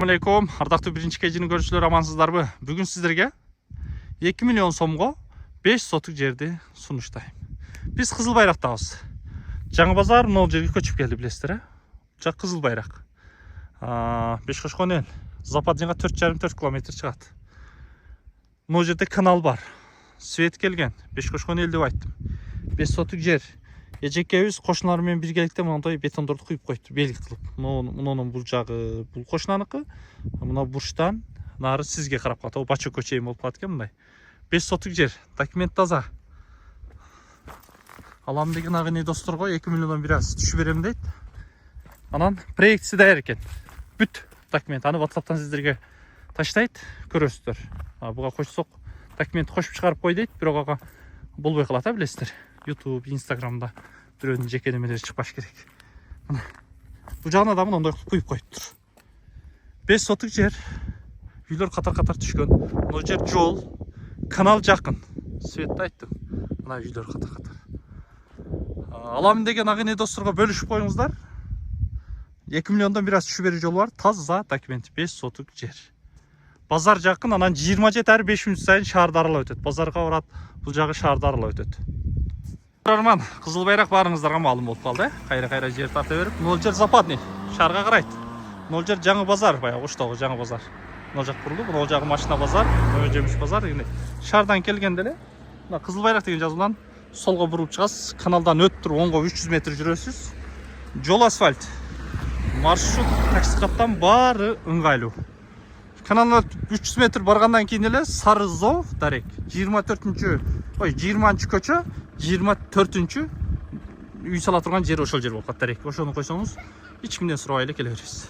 Assalamualaikum, ардактуу биринчи кежини көрүүчүлөр, амансыздарбы? Бүгүн сиздерге 2 миллион сомго 5 сотук жерди сунуштайм. Биз Кызыл Байрактабыз. Жаңы базар могул жерге көчүп келди, билесиздер, Жак Кызыл Байрак. Бешкошкон эл. Западныйга 4,5-4 километр чыгат. Могул жерде канал бар. Свет келген. Бешкошкон эл деп айттым. 5 сотук жер. Эжекебиз кошуналар менен биргеликте мындай бетондорду куюп койду, белги кылып. Мунун бул жагы бул кошунаныкы, мына бурчтан нары сизге карап калат. Бачокко чейин болуп калат экен мындай. 5 сотук жер, документ таза. Алам деген агыны досторго 2 миллиондон бир аз түшүп берем дейт. Анан проектиси даяр экен. Бүт документ аны WhatsApp'тан сиздерге таштайт, көрөсүздөр. Буга кошсок документти кошуп чыгарып кой дейт, бирок ага болбой калат, билесиздер. YouTube, Instagram'da бирөөнүн жеке немелери чыкпаш керек. Мына бул жагына да мындай куюп коюптур. 5 сотук жер. Үйлөр катар-катар түшкөн. Бул жер жол, канал жакын. Светти айттым. Мына үйлөр катар-катар. Алам деген агыны досторго бөлүшүп коюңуздар. 2 миллиондон бир аз түшүп берүү жолу бар. Таза документ, 5 сотук жер. Базар жакын, анан 27 ар 5 мүнөт сайын шаарды аралап өтөт. Базарга барат, бул жагы шаарды аралап өтөт. Арман, Кызыл Байрак баарыңыздарга маалым болуп калды. Кайра жер тарта берип, могул жер западный, шаарга карайт. Могул жер жаңы базар, баягы Оштогу жаңы базар. Могул жак курулду, могул жагы машина базар, жемиш базар. Шаардан келгенде эле мына Кызыл Байрак деген жазуулан солго буруп чыгасыз, каналдан өтүп туруп оңго 300 метр жүрөсүз. Жол асфальт. Маршрут таксикаттан баары ыңгайлуу. Каналдан 300 метр баргандан кийин эле Сарызов дарек 20-чы көчө 24-чү үй сала турган жер ошол жер болуп калат дарек. Ошону койсоңуз эч кимден сурабай эле келе бересиз.